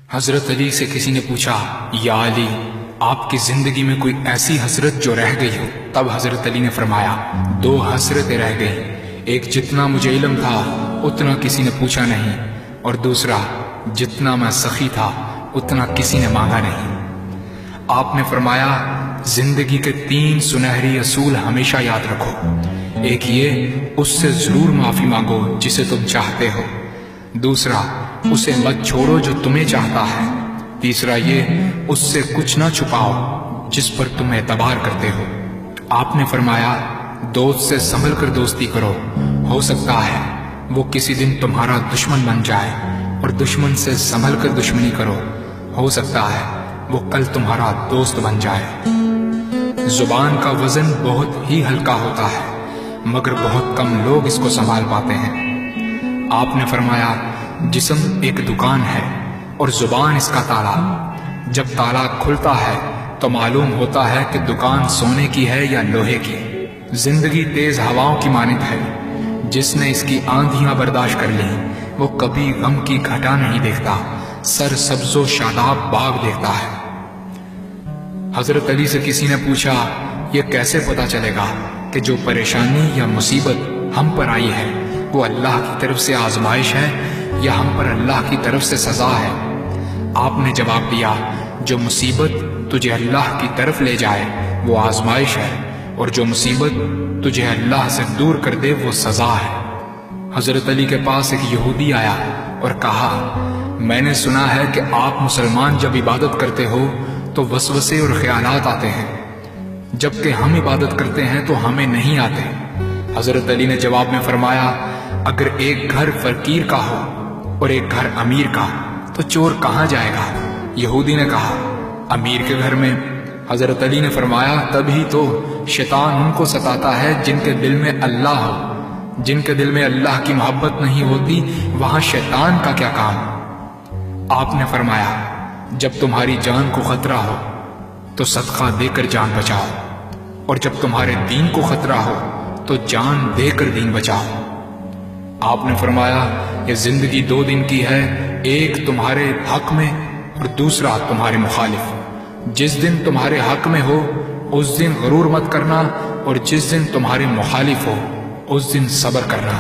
حضرت علی سے کسی نے پوچھا، یا علی، آپ کی زندگی میں کوئی ایسی حسرت جو رہ گئی ہو؟ تب حضرت علی نے فرمایا، 2 حسرتیں رہ گئی، ایک جتنا مجھے علم تھا اتنا کسی نے پوچھا نہیں، اور دوسرا جتنا میں سخی تھا اتنا کسی نے مانگا نہیں۔ آپ نے فرمایا، زندگی کے 3 سنہری اصول ہمیشہ یاد رکھو۔ ایک یہ، اس سے ضرور معافی مانگو جسے تم چاہتے ہو۔ دوسرا، اسے مت چھوڑو جو تمہیں چاہتا ہے۔ تیسرا یہ، اس سے کچھ نہ چھپاؤ جس پر تم اعتبار کرتے ہو۔ آپ نے فرمایا، دوست سے سنبھل کر دوستی کرو، ہو سکتا ہے وہ کسی دن تمہارا دشمن بن جائے، اور دشمن سے سنبھل کر دشمنی کرو، ہو سکتا ہے وہ کل تمہارا دوست بن جائے۔ زبان کا وزن بہت ہی ہلکا ہوتا ہے، مگر بہت کم لوگ اس کو سنبھال پاتے ہیں۔ آپ نے فرمایا، جسم ایک دکان ہے اور زبان اس کا تالا۔ جب تالا کھلتا ہے تو معلوم ہوتا ہے کہ دکان سونے کی ہے یا لوہے کی۔ زندگی تیز ہواؤں کی مانند ہے، جس نے اس کی آندھیاں برداشت کر لی وہ کبھی غم کی گھٹا نہیں دیکھتا، سر سبز و شاداب باغ دیکھتا ہے۔ حضرت علی سے کسی نے پوچھا، یہ کیسے پتا چلے گا کہ جو پریشانی یا مصیبت ہم پر آئی ہے وہ اللہ کی طرف سے آزمائش ہے یا ہم پر اللہ کی طرف سے سزا ہے؟ آپ نے جواب دیا، جو مصیبت تجھے اللہ کی طرف لے جائے وہ آزمائش ہے، اور جو مصیبت تجھے اللہ سے دور کر دے وہ سزا ہے۔ حضرت علی کے پاس ایک یہودی آیا اور کہا، میں نے سنا ہے کہ آپ مسلمان جب عبادت کرتے ہو تو وسوسے اور خیالات آتے ہیں، جبکہ ہم عبادت کرتے ہیں تو ہمیں نہیں آتے۔ حضرت علی نے جواب میں فرمایا، اگر ایک گھر فقیر کا ہو اور ایک گھر امیر کا تو چور کہاں جائے گا؟ یہودی نے کہا، امیر کے گھر میں۔ حضرت علی نے فرمایا، تبھی تو شیطان ان کو ستاتا ہے جن کے دل میں اللہ ہو۔ جن کے دل میں اللہ کی محبت نہیں ہوتی وہاں شیطان کا کیا کام؟ آپ نے فرمایا، جب تمہاری جان کو خطرہ ہو تو صدقہ دے کر جان بچاؤ، اور جب تمہارے دین کو خطرہ ہو تو جان دے کر دین بچاؤ۔ آپ نے فرمایا، یہ زندگی 2 دن کی ہے، ایک تمہارے حق میں اور دوسرا تمہارے مخالف۔ جس دن تمہارے حق میں ہو اس دن غرور مت کرنا، اور جس دن تمہارے مخالف ہو اس دن صبر کرنا۔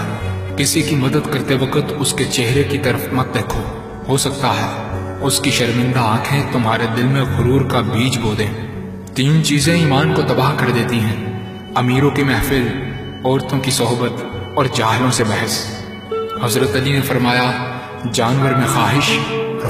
کسی کی مدد کرتے وقت اس کے چہرے کی طرف مت دیکھو، ہو سکتا ہے اس کی شرمندہ آنکھیں تمہارے دل میں غرور کا بیج بو دیں۔ 3 چیزیں ایمان کو تباہ کر دیتی ہیں، امیروں کی محفل، عورتوں کی صحبت اور جاہلوں سے بحث۔ حضرت علی نے فرمایا، جانور میں خواہش اور